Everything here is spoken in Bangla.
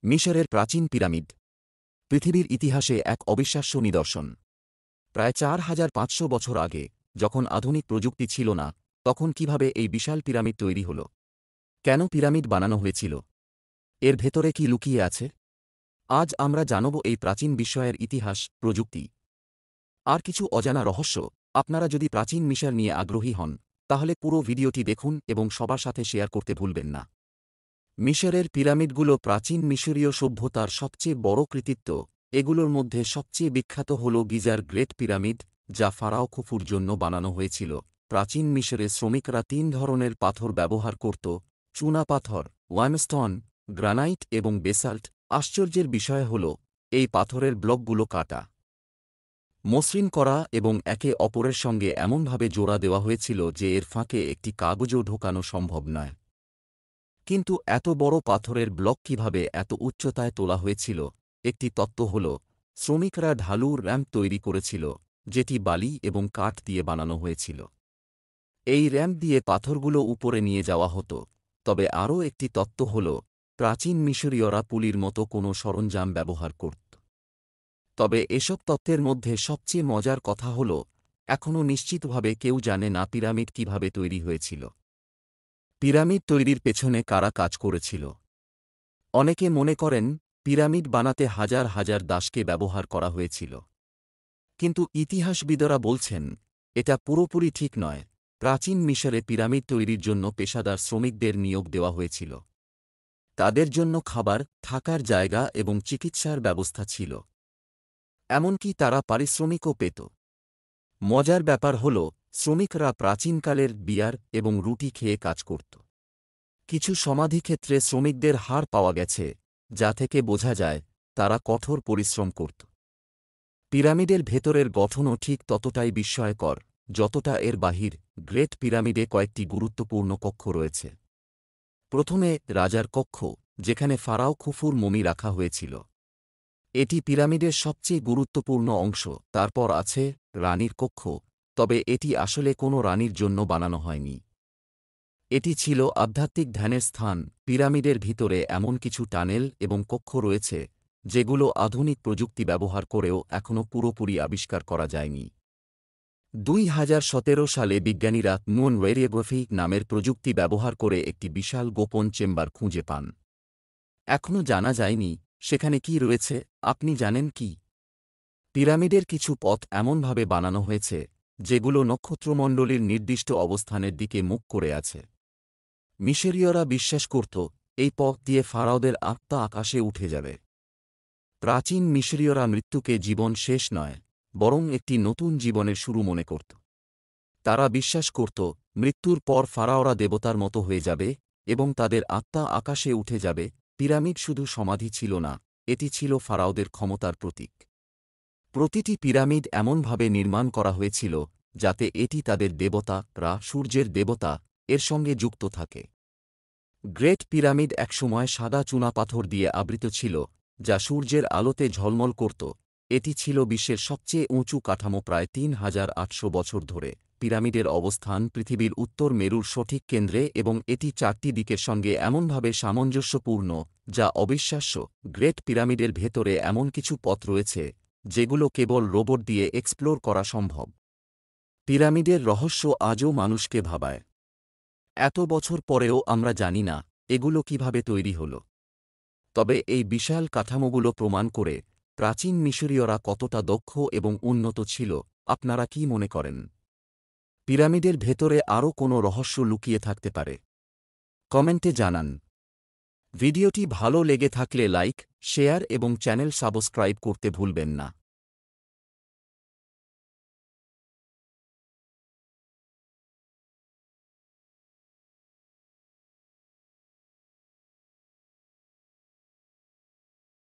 মিশরের প্রাচীন পিরামিড পৃথিবীর ইতিহাসে এক অবিশ্বাস্য নিদর্শন। প্রায় ৪৫০০ বছর আগে, যখন আধুনিক প্রযুক্তি ছিল না, তখন কিভাবে এই বিশাল পিরামিড তৈরি হল? কেন পিরামিড বানানো হয়েছিল? এর ভেতরে কি লুকিয়ে আছে? আজ আমরা জানব এই প্রাচীন বিস্ময়ের ইতিহাস, প্রযুক্তি আর কিছু অজানা রহস্য। আপনারা যদি প্রাচীন মিশর নিয়ে আগ্রহী হন, তাহলে পুরো ভিডিওটি দেখুন এবং সবার সাথে শেয়ার করতে ভুলবেন না। মিশরের পিরামিডগুলো প্রাচীন মিশরীয় সভ্যতার সবচেয়ে বড় কৃতিত্ব। এগুলোর মধ্যে সবচেয়ে বিখ্যাত হল গিজার গ্রেট পিরামিড, যা ফারাও খুফুর জন্য বানানো হয়েছিল। প্রাচীন মিশরে শ্রমিকরা ৩ ধরনের পাথর ব্যবহার করত: চুনা পাথর, লাইমস্টোন, গ্রানাইট এবং বেসাল্ট। আশ্চর্যের বিষয় হল, এই পাথরের ব্লকগুলো কাটা, মসৃণ করা এবং একে অপরের সঙ্গে এমনভাবে জোড়া দেওয়া হয়েছিল যে এর ফাঁকে একটি কাগজও ঢোকানো সম্ভব নয়। কিন্তু এত বড় পাথরের ব্লক কিভাবে এত উচ্চতায় তোলা হয়েছিল? একটি তত্ত্ব হল, শ্রমিকরা ঢালু র্যাম্প তৈরি করেছিল, যেটি বালি এবং কাঠ দিয়ে বানানো হয়েছিল। এই র্যাম্প দিয়ে পাথরগুলো উপরে নিয়ে যাওয়া হতো। তবে আরও একটি তত্ত্ব হল, প্রাচীন মিশরীয়রা পুলির মতো কোনো সরঞ্জাম ব্যবহার করত। তবে এসব তত্ত্বের মধ্যে সবচেয়ে মজার কথা হল, এখনও নিশ্চিতভাবে কেউ জানে না পিরামিড কিভাবে তৈরি হয়েছিল। পিরামিড তৈরির পেছনে কারা কাজ করেছিল? অনেকে মনে করেন পিরামিড বানাতে হাজার হাজার দাসকে ব্যবহার করা হয়েছিল। কিন্তু ইতিহাসবিদরা বলছেন, এটা পুরোপুরি ঠিক নয়। প্রাচীন মিশরে পিরামিড তৈরির জন্য পেশাদার শ্রমিকদের নিয়োগ দেওয়া হয়েছিল। তাদের জন্য খাবার, থাকার জায়গা এবং চিকিৎসার ব্যবস্থা ছিল। এমনকি তারা পারিশ্রমিকও পেত। মজার ব্যাপার হল, শ্রমিকরা প্রাচীনকালের বিয়ার এবং রুটি খেয়ে কাজ করত। কিছু সমাধিক্ষেত্রে শ্রমিকদের হাড় পাওয়া গেছে, যা থেকে বোঝা যায় তারা কঠোর পরিশ্রম করত। পিরামিডের ভেতরের গঠনও ঠিক ততটাই বিস্ময়কর যতটা এর বাহির। গ্রেট পিরামিডে কয়েকটি গুরুত্বপূর্ণ কক্ষ রয়েছে। প্রথমে রাজার কক্ষ, যেখানে ফারাও খুফুর মমি রাখা হয়েছিল। এটি পিরামিডের সবচেয়ে গুরুত্বপূর্ণ অংশ। তারপর আছে রানীর কক্ষ, তবে এটি আসলে কোনো রানীর জন্য বানানো হয়নি। এটি ছিল আধ্যাত্মিক ধ্যানের স্থান। পিরামিডের ভিতরে এমন কিছু টানেল এবং কক্ষ রয়েছে যেগুলো আধুনিক প্রযুক্তি ব্যবহার করেও এখনও পুরোপুরি আবিষ্কার করা যায়নি। ২০১৭ সালে বিজ্ঞানীরা নুন রেডিওগ্রাফি নামের প্রযুক্তি ব্যবহার করে একটি বিশাল গোপন চেম্বার খুঁজে পান। এখনও জানা যায়নি সেখানে কি রয়েছে। আপনি জানেন কি? পিরামিডের কিছু পথ এমনভাবে বানানো হয়েছে যেগুলো নক্ষত্রমণ্ডলীর নির্দিষ্ট অবস্থানের দিকে মুখ করে আছে। মিশরীয়রা বিশ্বাস করত, এই পথ দিয়ে ফারাওদের আত্মা আকাশে উঠে যাবে। প্রাচীন মিশরীয়রা মৃত্যুকে জীবন শেষ নয়, বরং একটি নতুন জীবনের শুরু মনে করত। তারা বিশ্বাস করত, মৃত্যুর পর ফারাওরা দেবতার মতো হয়ে যাবে এবং তাদের আত্মা আকাশে উঠে যাবে। পিরামিড শুধু সমাধি ছিল না, এটি ছিল ফারাওদের ক্ষমতার প্রতীক। প্রতিটি পিরামিড এমনভাবে নির্মাণ করা হয়েছিল যাতে এটি তাদের দেবতা, রা, সূর্যের দেবতা, এর সঙ্গে যুক্ত থাকে। গ্রেট পিরামিড একসময় সাদা চুনাপাথর দিয়ে আবৃত ছিল, যা সূর্যের আলোতে ঝলমল করত। এটি ছিল বিশ্বের সবচেয়ে উঁচু কাঠামো প্রায় ৩৮০০ বছর ধরে। পিরামিডের অবস্থান পৃথিবীর উত্তর মেরুর সঠিক কেন্দ্রে এবং এটি ৪টি দিকের সঙ্গে এমনভাবে সামঞ্জস্যপূর্ণ যা অবিশ্বাস্য। গ্রেট পিরামিডের ভেতরে এমন কিছু পথ রয়েছে যেগুলো কেবল রোবট দিয়ে এক্সপ্লোর করা সম্ভব। পিরামিডের রহস্য আজও মানুষকে ভাবায়। এত বছর পরেও আমরা জানি না এগুলো কিভাবে তৈরি হল। তবে এই বিশাল কাঠামোগুলো প্রমাণ করে প্রাচীন মিশরীয়রা কতটা দক্ষ এবং উন্নত ছিল। আপনারা কি মনে করেন? পিরামিডের ভেতরে আরও কোনো রহস্য লুকিয়ে থাকতে পারে? কমেন্টে জানান। ভিডিওটি ভালো লেগে থাকলে লাইক, শেয়ার এবং চ্যানেল সাবস্ক্রাইব করতে ভুলবেন না।